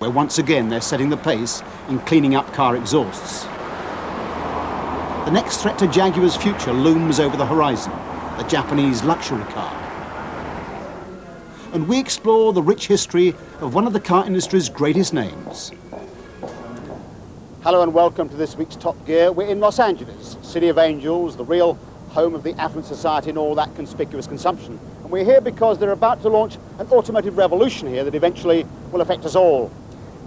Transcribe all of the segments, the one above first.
where once again they're setting the pace in cleaning up car exhausts. The next threat to Jaguar's future looms over the horizon, the Japanese luxury car. And we explore the rich history of one of the car industry's greatest names. Hello and welcome to this week's Top Gear. We're in Los Angeles, City of Angels, the real home of the affluent society and all that conspicuous consumption. And we're here because they're about to launch an automotive revolution here that eventually will affect us all.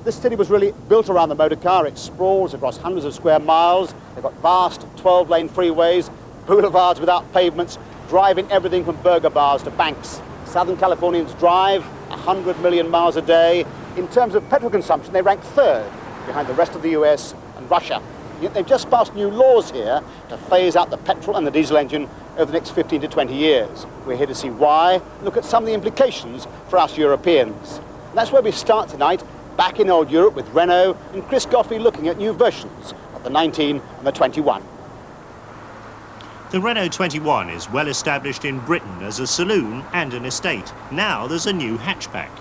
This city was really built around the motor car. It sprawls across hundreds of square miles. They've got vast 12-lane freeways, boulevards without pavements, driving everything from burger bars to banks. Southern Californians drive 100 million miles a day. In terms of petrol consumption, they rank third behind the rest of the US and Russia. Yet they've just passed new laws here to phase out the petrol and the diesel engine over the next 15 to 20 years. We're here to see why, look at some of the implications for us Europeans. And that's where we start tonight, back in old Europe with Renault and Chris Goffey looking at new versions of the 19 and the 21. The Renault 21 is well established in Britain as a saloon and an estate. Now there's a new hatchback.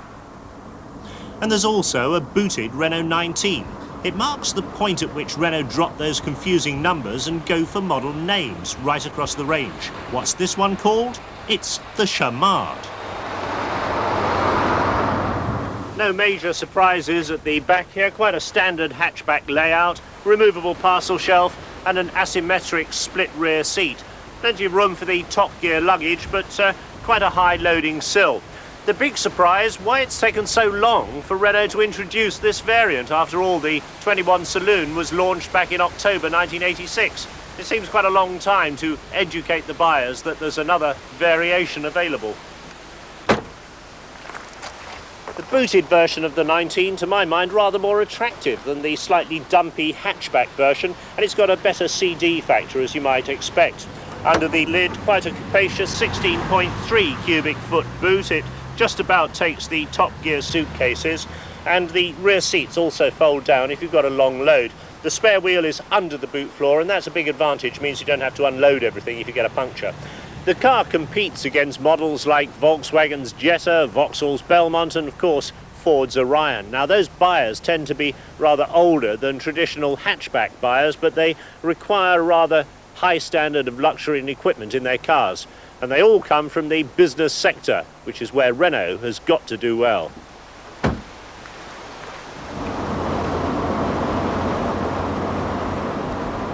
And there's also a booted Renault 19. It marks the point at which Renault dropped those confusing numbers and go for model names right across the range. What's this one called? It's the Chamard. No major surprises at the back here, quite a standard hatchback layout, removable parcel shelf and an asymmetric split rear seat. Plenty of room for the Top Gear luggage, but quite a high loading sill. The big surprise, why it's taken so long for Renault to introduce this variant. After all, the 21 Saloon was launched back in October 1986. It seems quite a long time to educate the buyers that there's another variation available. The booted version of the 19, to my mind, rather more attractive than the slightly dumpy hatchback version, and it's got a better CD factor, as you might expect. Under the lid, quite a capacious 16.3 cubic foot boot. It just about takes the Top Gear suitcases, and the rear seats also fold down if you've got a long load. The spare wheel is under the boot floor, and that's a big advantage, means you don't have to unload everything if you get a puncture. The car competes against models like Volkswagen's Jetta, Vauxhall's Belmont, and of course Ford's Orion. Now those buyers tend to be rather older than traditional hatchback buyers, but they require a rather high standard of luxury and equipment in their cars. And they all come from the business sector, which is where Renault has got to do well.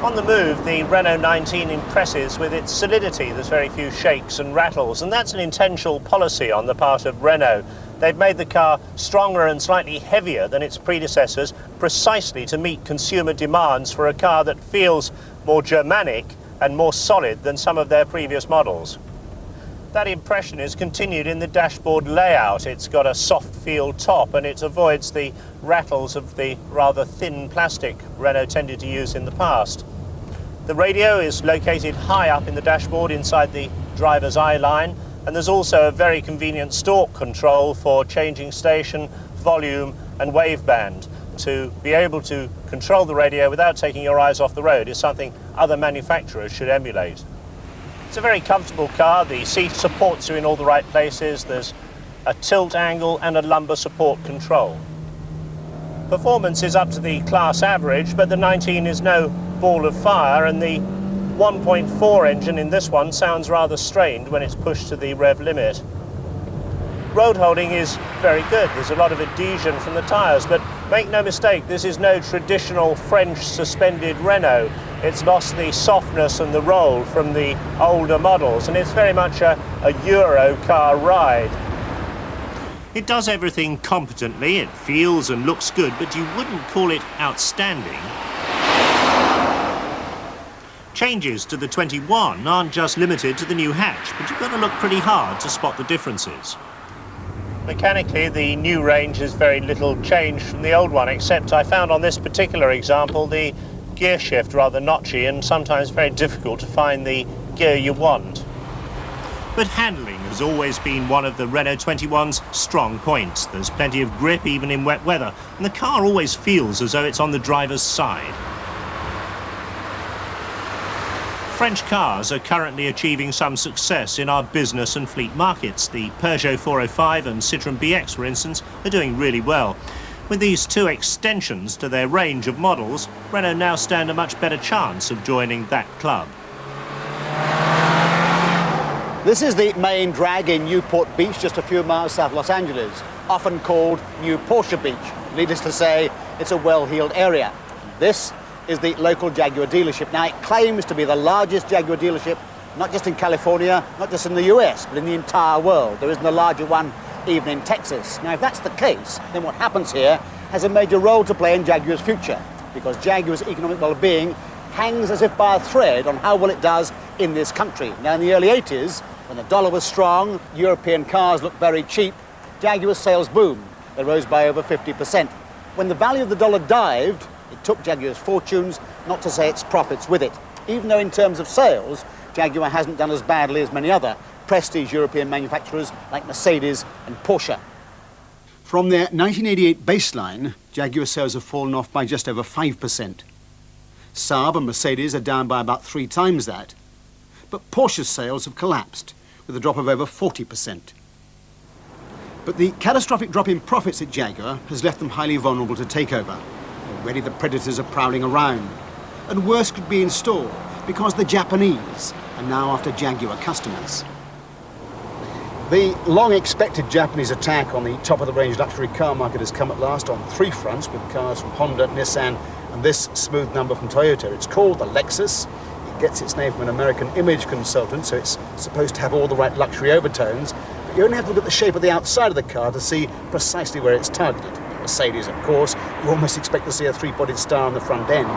On the move, the Renault 19 impresses with its solidity. There's very few shakes and rattles, and that's an intentional policy on the part of Renault. They've made the car stronger and slightly heavier than its predecessors, precisely to meet consumer demands for a car that feels more Germanic and more solid than some of their previous models. That impression is continued in the dashboard layout. It's got a soft feel top, and it avoids the rattles of the rather thin plastic Renault tended to use in the past. The radio is located high up in the dashboard inside the driver's eye line, and there's also a very convenient stalk control for changing station, volume and waveband. To be able to control the radio without taking your eyes off the road is something other manufacturers should emulate. It's a very comfortable car. The seat supports you in all the right places. There's a tilt angle and a lumbar support control. Performance is up to the class average, but the 19 is no ball of fire, and the 1.4 engine in this one sounds rather strained when it's pushed to the rev limit. Road holding is very good. There's a lot of adhesion from the tyres, but make no mistake, this is no traditional French suspended Renault. It's lost the softness and the roll from the older models, and it's very much a Euro car ride. It does everything competently, it feels and looks good, but you wouldn't call it outstanding. Changes to the 21 aren't just limited to the new hatch, but you've got to look pretty hard to spot the differences. Mechanically, the new range is very little changed from the old one, except I found on this particular example the gear shift rather notchy and sometimes very difficult to find the gear you want. But handling has always been one of the Renault 21's strong points. There's plenty of grip even in wet weather, and the car always feels as though it's on the driver's side. French cars are currently achieving some success in our business and fleet markets. The Peugeot 405 and Citroën BX, for instance, are doing really well. With these two extensions to their range of models, Renault now stand a much better chance of joining that club. This is the main drag in Newport Beach, just a few miles south of Los Angeles, often called New Porsche Beach. Needless to say, it's a well-heeled area. This is the local Jaguar dealership. Now, it claims to be the largest Jaguar dealership, not just in California, not just in the US, but in the entire world. There isn't a larger one even in Texas. Now, if that's the case, then what happens here has a major role to play in Jaguar's future, because Jaguar's economic well-being hangs as if by a thread on how well it does in this country. Now, in the early 80s, when the dollar was strong, European cars looked very cheap, Jaguar's sales boomed. They rose by over 50%. When the value of the dollar dived, it took Jaguar's fortunes, not to say its profits with it. Even though in terms of sales, Jaguar hasn't done as badly as many other prestige European manufacturers like Mercedes and Porsche. From their 1988 baseline, Jaguar sales have fallen off by just over 5%. Saab and Mercedes are down by about 3 times that. But Porsche's sales have collapsed, with a drop of over 40%. But the catastrophic drop in profits at Jaguar has left them highly vulnerable to takeover. Already the predators are prowling around. And worse could be in store, because the Japanese are now after Jaguar customers. The long-expected Japanese attack on the top-of-the-range luxury car market has come at last on 3 fronts, with cars from Honda, Nissan, and this smooth number from Toyota. It's called the Lexus. It gets its name from an American image consultant, so it's supposed to have all the right luxury overtones. But you only have to look at the shape of the outside of the car to see precisely where it's targeted. Mercedes, of course, you almost expect to see a 3-pointed star on the front end.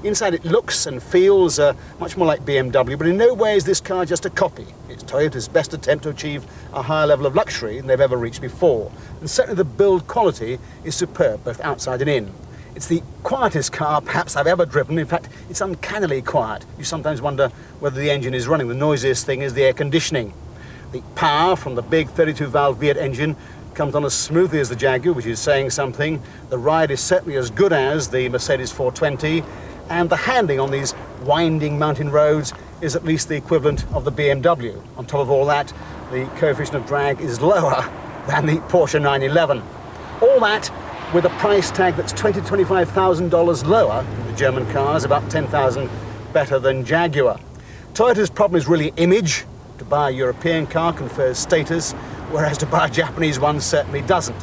Inside it looks and feels much more like BMW, but in no way is this car just a copy. It's Toyota's best attempt to achieve a higher level of luxury than they've ever reached before. And certainly the build quality is superb, both outside and in. It's the quietest car perhaps I've ever driven. In fact, it's uncannily quiet. You sometimes wonder whether the engine is running. The noisiest thing is the air conditioning. The power from the big 32-valve V8 engine comes on as smoothly as the Jaguar, which is saying something. The ride is certainly as good as the Mercedes 420, and the handling on these winding mountain roads is at least the equivalent of the BMW. On top of all that, the coefficient of drag is lower than the Porsche 911. All that with a price tag that's $20,000 to $25,000 lower than the German cars, about $10,000 better than Jaguar. Toyota's problem is really image. To buy a European car confers status, whereas to buy a Japanese one certainly doesn't.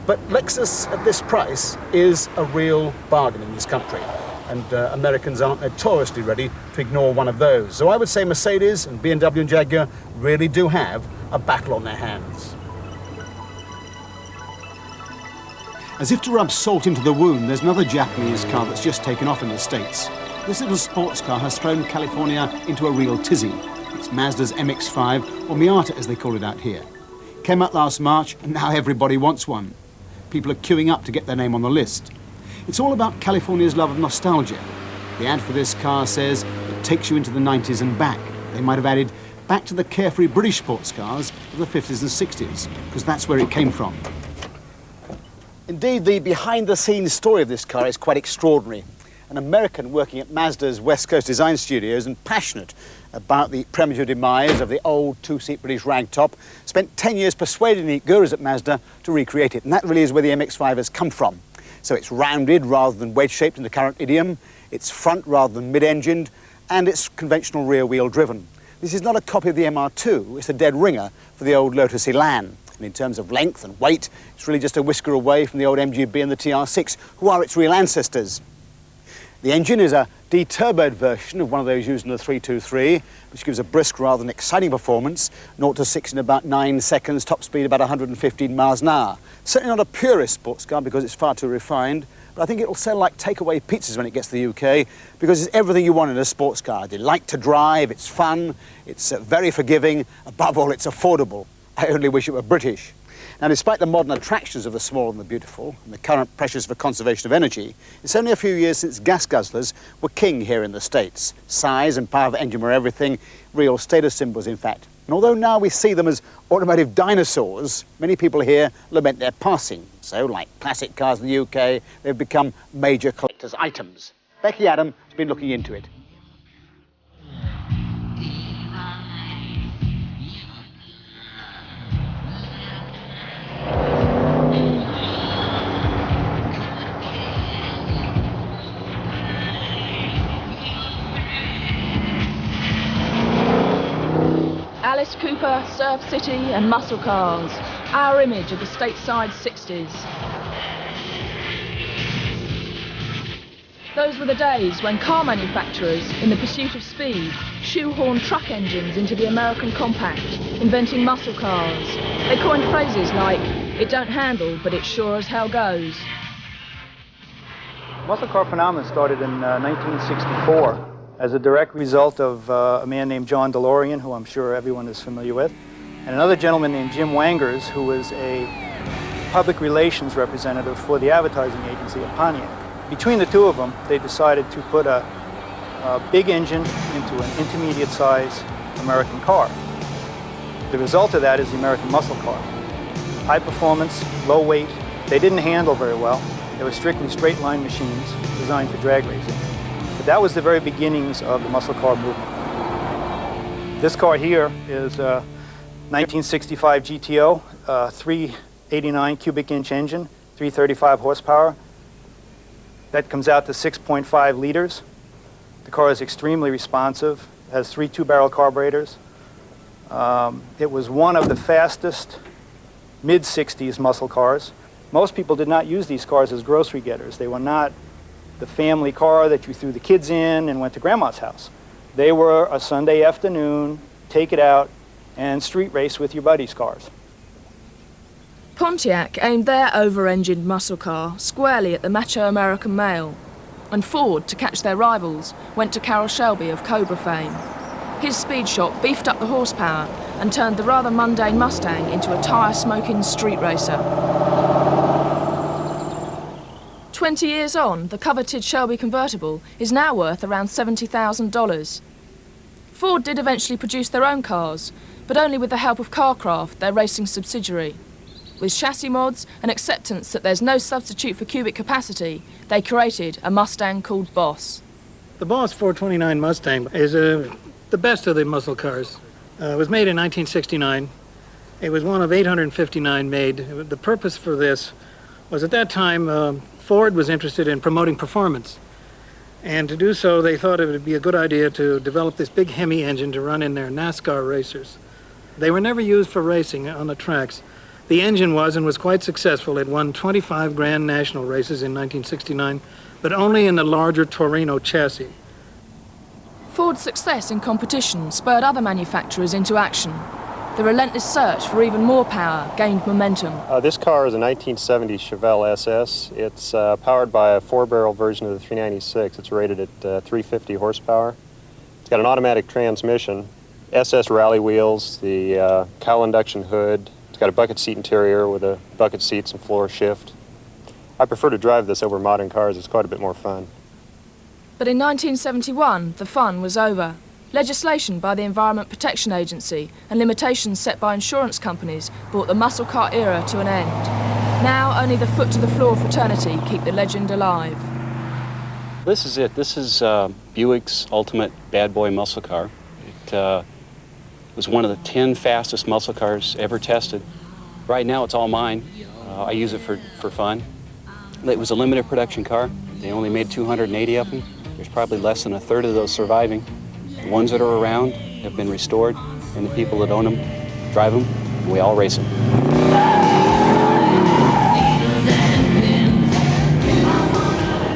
But Lexus at this price is a real bargain in this country, and Americans aren't notoriously ready to ignore one of those. So I would say Mercedes and BMW and Jaguar really do have a battle on their hands. As if to rub salt into the wound, there's another Japanese car that's just taken off in the States. This little sports car has thrown California into a real tizzy. It's Mazda's MX-5, or Miata as they call it out here. Came out last March, and now everybody wants one. People are queuing up to get their name on the list. It's all about California's love of nostalgia. The ad for this car says it takes you into the 90s and back. They might have added back to the carefree British sports cars of the 50s and 60s, because that's where it came from. Indeed, the behind-the-scenes story of this car is quite extraordinary. An American working at Mazda's West Coast design studios and passionate about the premature demise of the old 2-seat British ragtop, spent 10 years persuading the gurus at Mazda to recreate it. And that really is where the MX-5 has come from. So it's rounded rather than wedge-shaped in the current idiom, it's front rather than mid-engined, and it's conventional rear-wheel driven. This is not a copy of the MR2, it's a dead ringer for the old Lotus Elan. And in terms of length and weight, it's really just a whisker away from the old MGB and the TR6, who are its real ancestors. The engine is a deturboed version of one of those used in the 323, which gives a brisk rather than exciting performance, 0 to 6 in about 9 seconds, top speed about 115 miles an hour. Certainly not a purist sports car because it's far too refined, but I think it'll sell like takeaway pizzas when it gets to the UK, because it's everything you want in a sports car. They like to drive, it's fun, it's very forgiving, above all it's affordable. I only wish it were British. Now, despite the modern attractions of the small and the beautiful, and the current pressures for conservation of energy, it's only a few years since gas guzzlers were king here in the States. Size and power of the engine were everything, real status symbols, in fact. And although now we see them as automotive dinosaurs, many people here lament their passing. So, like classic cars in the UK, they've become major collector's items. Becky Adam has been looking into it. Super, Surf City and muscle cars, our image of the stateside 60s. Those were the days when car manufacturers, in the pursuit of speed, shoehorned truck engines into the American compact, inventing muscle cars. They coined phrases like, "It don't handle, but it sure as hell goes." Muscle car phenomenon started in 1964 as a direct result of a man named John DeLorean, who I'm sure everyone is familiar with, and another gentleman named Jim Wangers, who was a public relations representative for the advertising agency of Pontiac. Between the two of them, they decided to put a big engine into an intermediate-size American car. The result of that is the American muscle car. High performance, low weight. They didn't handle very well. They were strictly straight-line machines designed for drag racing. But that was the very beginnings of the muscle car movement. This car here is a 1965 GTO, 389 cubic inch engine, 335 horsepower. That comes out to 6.5 liters. The car is extremely responsive, has 3 two-barrel carburetors. It was one of the fastest mid-60s muscle cars. Most people did not use these cars as grocery getters. They were not the family car that you threw the kids in and went to grandma's house. They were a Sunday afternoon, take it out, and street race with your buddies' cars. Pontiac aimed their over-engined muscle car squarely at the macho American male, and Ford, to catch their rivals, went to Carroll Shelby of Cobra fame. His speed shot beefed up the horsepower and turned the rather mundane Mustang into a tyre-smoking street racer. 20 years on, the coveted Shelby convertible is now worth around $70,000. Ford did eventually produce their own cars, but only with the help of Carcraft, their racing subsidiary. With chassis mods and acceptance that there's no substitute for cubic capacity, they created a Mustang called Boss. The Boss 429 Mustang is the best of the muscle cars. It was made in 1969. It was one of 859 made. The purpose for this was at that time Ford was interested in promoting performance. And to do so, they thought it would be a good idea to develop this big Hemi engine to run in their NASCAR racers. They were never used for racing on the tracks. The engine was and was quite successful. It won 25 Grand National races in 1969, but only in the larger Torino chassis. Ford's success in competition spurred other manufacturers into action. The relentless search for even more power gained momentum. This car is a 1970 Chevelle SS. It's powered by a 4-barrel version of the 396. It's rated at 350 horsepower. It's got an automatic transmission, SS rally wheels, the cowl induction hood. It's got a bucket seat interior with a bucket seats and floor shift. I prefer to drive this over modern cars. It's quite a bit more fun. But in 1971, the fun was over. Legislation by the Environment Protection Agency and limitations set by insurance companies brought the muscle car era to an end. Now only the foot-to-the-floor fraternity keep the legend alive. This is it. This is Buick's ultimate bad boy muscle car. It was one of the 10 fastest muscle cars ever tested. Right now it's all mine. I use it for fun. It was a limited production car. They only made 280 of them. There's probably less than a third of those surviving. The ones that are around have been restored, and the people that own them drive them, and we all race them.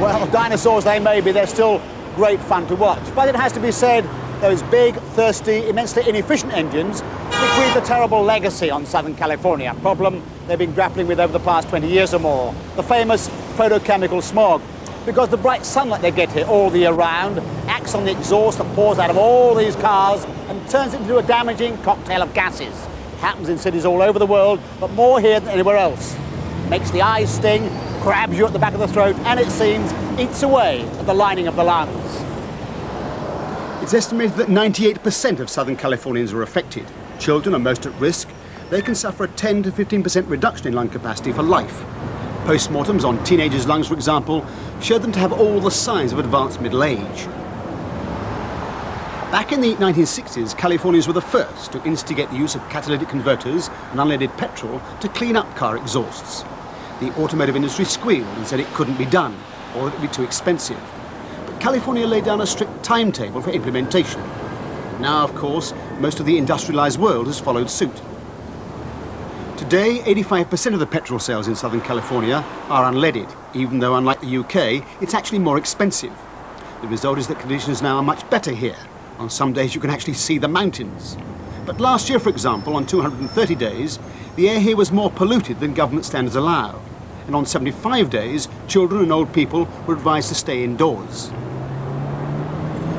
Well, dinosaurs they may be, they're still great fun to watch. But it has to be said, those big, thirsty, immensely inefficient engines bequeath a terrible legacy on Southern California, a problem they've been grappling with over the past 20 years or more, the famous photochemical smog. Because the bright sunlight they get here all the year round acts on the exhaust that pours out of all these cars and turns it into a damaging cocktail of gases. It happens in cities all over the world, but more here than anywhere else. Makes the eyes sting, grabs you at the back of the throat, and it seems eats away at the lining of the lungs. It's estimated that 98% of Southern Californians are affected. Children are most at risk. They can suffer a 10 to 15% reduction in lung capacity for life. Postmortems on teenagers' lungs, for example, showed them to have all the signs of advanced middle age. Back in the 1960s, Californians were the first to instigate the use of catalytic converters and unleaded petrol to clean up car exhausts. The automotive industry squealed and said it couldn't be done, or it would be too expensive. But California laid down a strict timetable for implementation. Now, of course, most of the industrialized world has followed suit. Today, 85% of the petrol sales in Southern California are unleaded, even though, unlike the UK, it's actually more expensive. The result is that conditions now are much better here. On some days you can actually see the mountains. But last year, for example, on 230 days, the air here was more polluted than government standards allow. And on 75 days, children and old people were advised to stay indoors.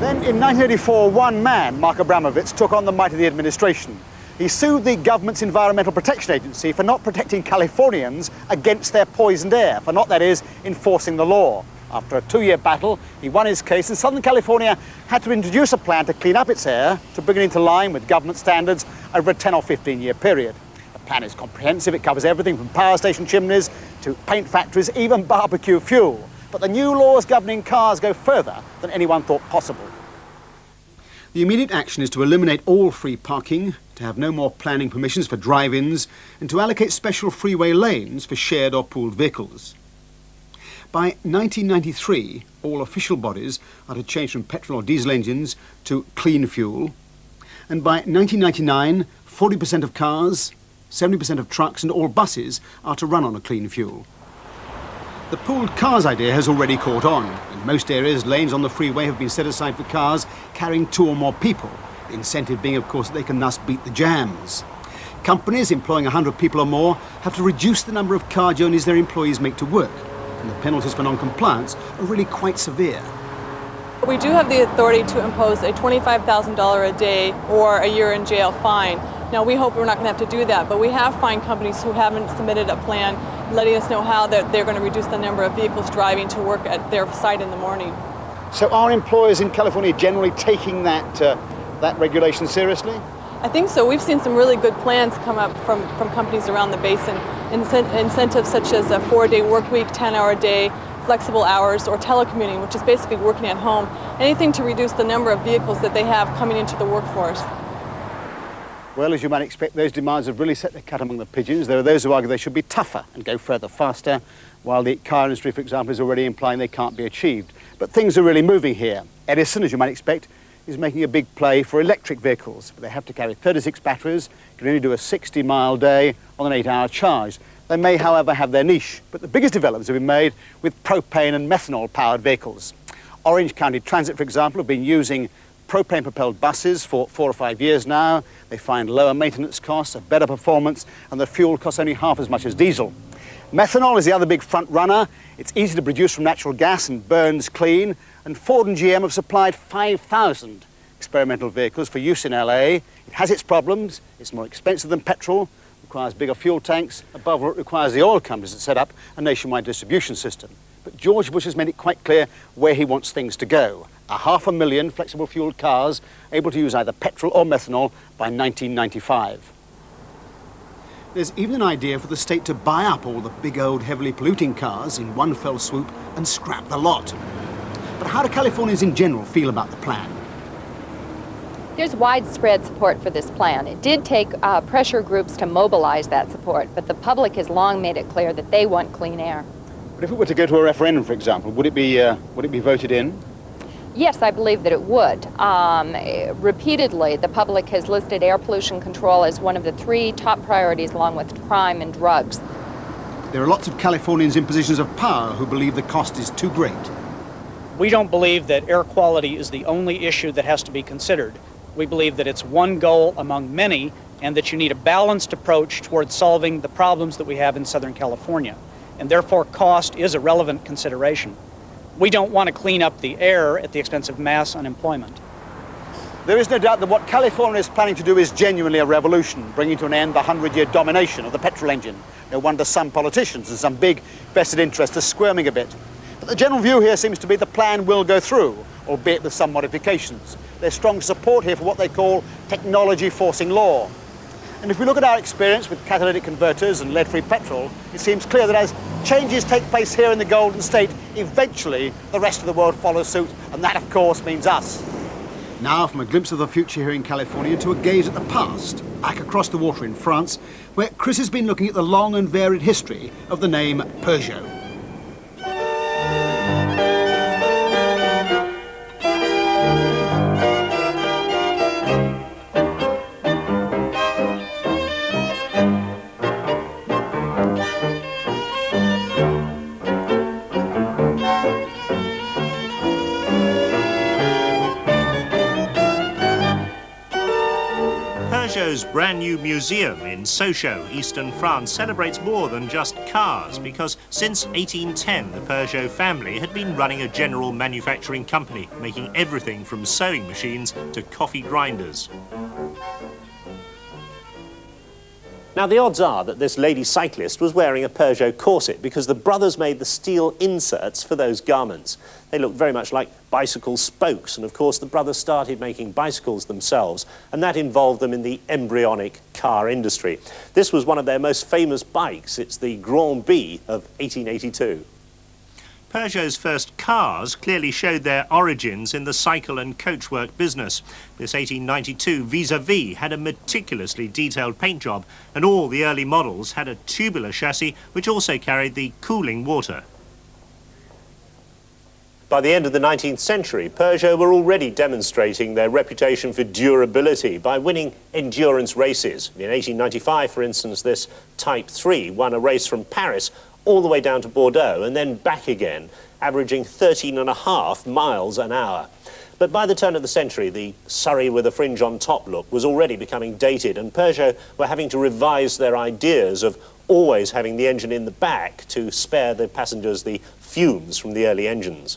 Then in 1984, one man, Mark Abramovich, took on the might of the administration. He sued the government's Environmental Protection Agency for not protecting Californians against their poisoned air, for not, that is, enforcing the law. After a 2-year battle, he won his case, and Southern California had to introduce a plan to clean up its air, to bring it into line with government standards over a 10 or 15-year period. The plan is comprehensive. It covers everything from power station chimneys to paint factories, even barbecue fuel. But the new laws governing cars go further than anyone thought possible. The immediate action is to eliminate all free parking, to have no more planning permissions for drive-ins, and to allocate special freeway lanes for shared or pooled vehicles. By 1993, all official bodies are to change from petrol or diesel engines to clean fuel. And by 1999, 40% of cars, 70% of trucks and all buses are to run on a clean fuel. The pooled cars idea has already caught on. In most areas, lanes on the freeway have been set aside for cars carrying 2 or more people. The incentive being, of course, that they can thus beat the jams. Companies employing 100 people or more have to reduce the number of car journeys their employees make to work. And the penalties for non-compliance are really quite severe. We do have the authority to impose a $25,000 a day or a year in jail fine. Now, we hope we're not going to have to do that, but we have fined companies who haven't submitted a plan letting us know how they're going to reduce the number of vehicles driving to work at their site in the morning. So are employers in California generally taking that regulation seriously? I think so. We've seen some really good plans come up from companies around the basin. Incentives such as a 4-day work week, 10-hour day, flexible hours, or telecommuting, which is basically working at home. Anything to reduce the number of vehicles that they have coming into the workforce. Well, as you might expect, those demands have really set the cat among the pigeons. There are those who argue they should be tougher and go further faster, while the car industry, for example, is already implying they can't be achieved. But things are really moving here. Edison, as you might expect, is making a big play for electric vehicles. But they have to carry 36 batteries, can only do a 60-mile day on an 8-hour charge. They may, however, have their niche, but the biggest developments have been made with propane and methanol-powered vehicles. Orange County Transit, for example, have been using propane-propelled buses for 4 or 5 years now. They find lower maintenance costs, a better performance, and the fuel costs only half as much as diesel. Methanol is the other big front runner. It's easy to produce from natural gas and burns clean, and Ford and GM have supplied 5,000 experimental vehicles for use in LA. It has its problems. It's more expensive than petrol, requires bigger fuel tanks. Above all, it requires the oil companies to set up a nationwide distribution system. But George Bush has made it quite clear where he wants things to go. 500,000 flexible fueled cars able to use either petrol or methanol by 1995. There's even an idea for the state to buy up all the big old heavily polluting cars in one fell swoop and scrap the lot. But how do Californians in general feel about the plan? There's widespread support for this plan. It did take pressure groups to mobilize that support, but the public has long made it clear that they want clean air. But if it were to go to a referendum, for example, would it be voted in? Yes, I believe that it would. Repeatedly, the public has listed air pollution control as one of the 3 top priorities, along with crime and drugs. There are lots of Californians in positions of power who believe the cost is too great. We don't believe that air quality is the only issue that has to be considered. We believe that it's one goal among many, and that you need a balanced approach towards solving the problems that we have in Southern California. And therefore, cost is a relevant consideration. We don't want to clean up the air at the expense of mass unemployment. There is no doubt that what California is planning to do is genuinely a revolution, bringing to an end the 100-year domination of the petrol engine. No wonder some politicians and some big vested interests are squirming a bit. But the general view here seems to be the plan will go through, albeit with some modifications. There's strong support here for what they call technology forcing law. And if we look at our experience with catalytic converters and lead-free petrol, it seems clear that as changes take place here in the Golden State, eventually the rest of the world follows suit, and that, of course, means us. Now, from a glimpse of the future here in California to a gaze at the past, back across the water in France, where Chris has been looking at the long and varied history of the name Peugeot. Peugeot's brand new museum in Sochaux, eastern France, celebrates more than just cars, because since 1810 the Peugeot family had been running a general manufacturing company, making everything from sewing machines to coffee grinders. Now, the odds are that this lady cyclist was wearing a Peugeot corset because the brothers made the steel inserts for those garments. They looked very much like bicycle spokes, and of course the brothers started making bicycles themselves, and that involved them in the embryonic car industry. This was one of their most famous bikes. It's the Grand B of 1882. Peugeot's first cars clearly showed their origins in the cycle and coachwork business. This 1892 Vis-a-Vis had a meticulously detailed paint job, and all the early models had a tubular chassis which also carried the cooling water. By the end of the 19th century, Peugeot were already demonstrating their reputation for durability by winning endurance races. In 1895, for instance, this Type 3 won a race from Paris all the way down to Bordeaux and then back again, averaging 13.5 miles an hour. But by the turn of the century, the Surrey with a fringe on top look was already becoming dated, and Peugeot were having to revise their ideas of always having the engine in the back to spare the passengers the fumes from the early engines.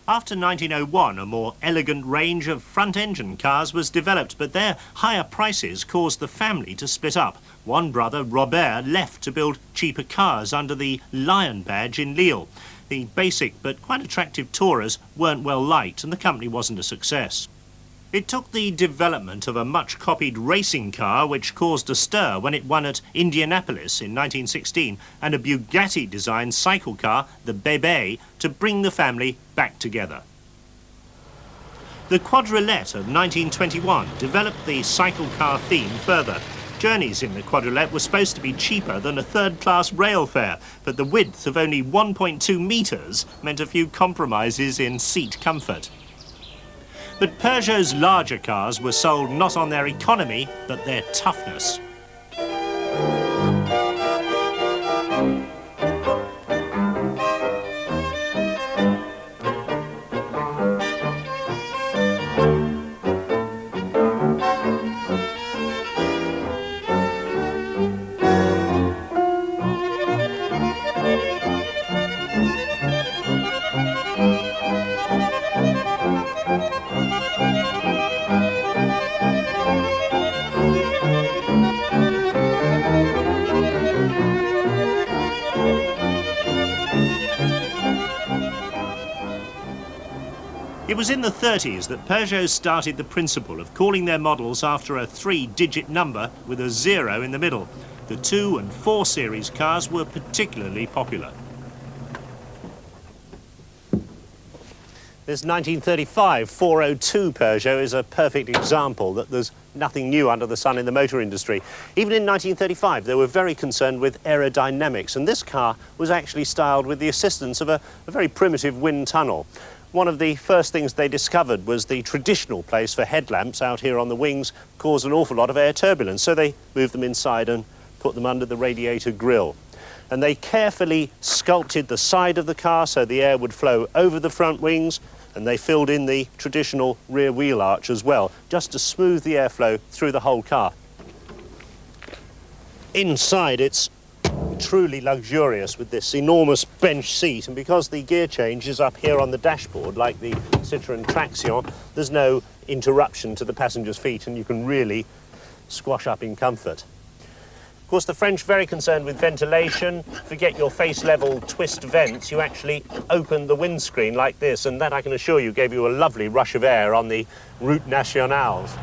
After 1901, a more elegant range of front-engine cars was developed, but their higher prices caused the family to split up. One brother, Robert, left to build cheaper cars under the Lion badge in Lille. The basic but quite attractive Tourers weren't well liked, and the company wasn't a success. It took the development of a much-copied racing car which caused a stir when it won at Indianapolis in 1916, and a Bugatti-designed cycle car, the Bébé, to bring the family back together. The Quadrillette of 1921 developed the cycle car theme further. Journeys in the Quadrillette were supposed to be cheaper than a third-class rail fare, but the width of only 1.2 metres meant a few compromises in seat comfort. But Peugeot's larger cars were sold not on their economy, but their toughness. It was in the 30s that Peugeot started the principle of calling their models after a 3-digit number with a 0 in the middle. The 2 and 4 series cars were particularly popular. This 1935 402 Peugeot is a perfect example that there's nothing new under the sun in the motor industry. Even in 1935, they were very concerned with aerodynamics, and this car was actually styled with the assistance of a very primitive wind tunnel. One of the first things they discovered was the traditional place for headlamps out here on the wings caused an awful lot of air turbulence, so they moved them inside and put them under the radiator grille. And they carefully sculpted the side of the car so the air would flow over the front wings, and they filled in the traditional rear wheel arch as well, just to smooth the airflow through the whole car. Inside, it's truly luxurious with this enormous bench seat, and because the gear change is up here on the dashboard like the Citroën Traction, there's no interruption to the passenger's feet, and you can really squash up in comfort. Of course, the French very concerned with ventilation. Forget your face level twist vents, you actually open the windscreen like this, and that, I can assure you, gave you a lovely rush of air on the route nationales.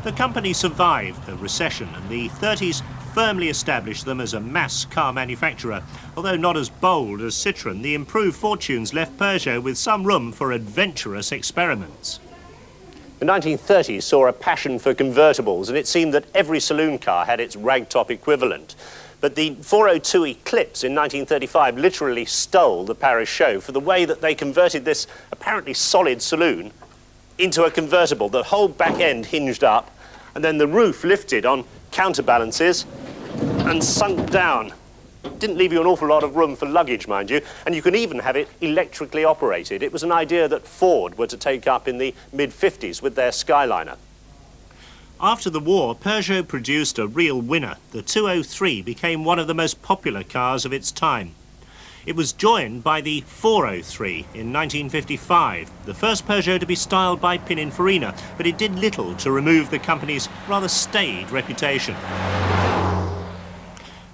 The company survived the recession, and the 30s firmly established them as a mass car manufacturer. Although not as bold as Citroën, the improved fortunes left Peugeot with some room for adventurous experiments. The 1930s saw a passion for convertibles, and it seemed that every saloon car had its ragtop equivalent. But the 402 Eclipse in 1935 literally stole the Paris show for the way that they converted this apparently solid saloon into a convertible. The whole back end hinged up, and then the roof lifted on counterbalances and sunk down. Didn't leave you an awful lot of room for luggage, mind you, and you could even have it electrically operated. It was an idea that Ford were to take up in the mid-50s with their Skyliner. After the war, Peugeot produced a real winner. The 203 became one of the most popular cars of its time. It was joined by the 403 in 1955, the first Peugeot to be styled by Pininfarina, but it did little to remove the company's rather staid reputation.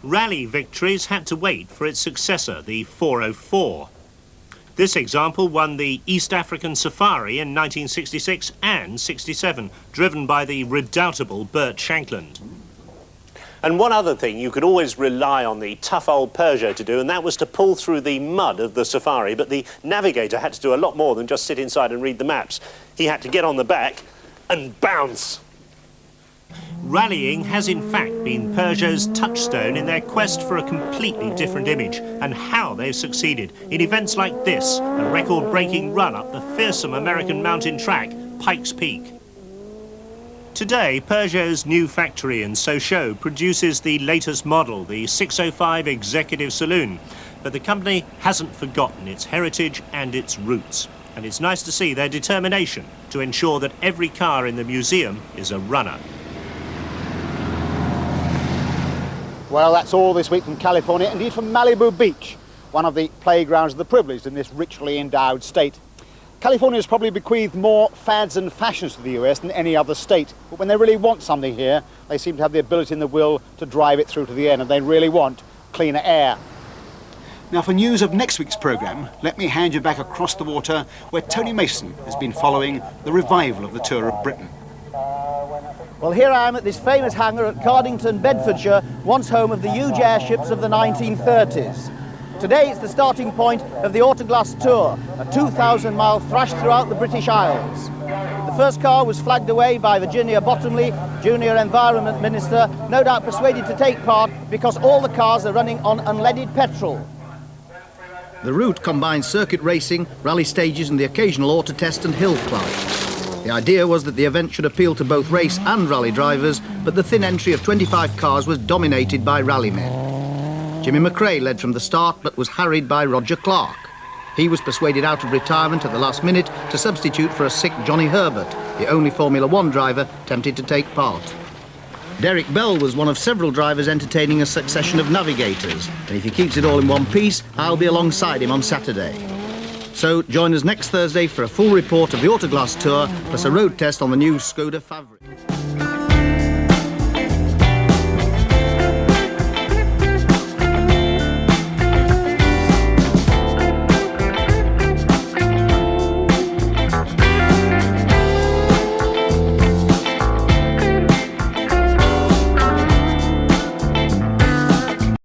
Rally victories had to wait for its successor, the 404. This example won the East African Safari in 1966 and 67, driven by the redoubtable Burt Shankland. And one other thing you could always rely on the tough old Peugeot to do, and that was to pull through the mud of the Safari, but the navigator had to do a lot more than just sit inside and read the maps. He had to get on the back and bounce. Rallying has in fact been Peugeot's touchstone in their quest for a completely different image, and how they've succeeded in events like this, a record-breaking run up the fearsome American mountain track, Pikes Peak. Today, Peugeot's new factory in Sochaux produces the latest model, the 605 Executive Saloon, but the company hasn't forgotten its heritage and its roots, and it's nice to see their determination to ensure that every car in the museum is a runner. Well, that's all this week from California, indeed from Malibu Beach, one of the playgrounds of the privileged in this richly endowed state. California has probably bequeathed more fads and fashions to the US than any other state, but when they really want something here, they seem to have the ability and the will to drive it through to the end, and they really want cleaner air. Now, for news of next week's programme, let me hand you back across the water where Tony Mason has been following the revival of the Tour of Britain. Well, here I am at this famous hangar at Cardington, Bedfordshire, once home of the huge airships of the 1930s. Today it's the starting point of the Autoglass Tour, a 2,000-mile thrash throughout the British Isles. The first car was flagged away by Virginia Bottomley, Junior Environment Minister, no doubt persuaded to take part because all the cars are running on unleaded petrol. The route combines circuit racing, rally stages and the occasional auto test and hill climb. The idea was that the event should appeal to both race and rally drivers, but the thin entry of 25 cars was dominated by rally men. Jimmy McRae led from the start but was harried by Roger Clark. He was persuaded out of retirement at the last minute to substitute for a sick Johnny Herbert, the only Formula One driver tempted to take part. Derek Bell was one of several drivers entertaining a succession of navigators, and if he keeps it all in one piece, I'll be alongside him on Saturday. So join us next Thursday for a full report of the Autoglass Tour, plus a road test on the new Skoda Favorit.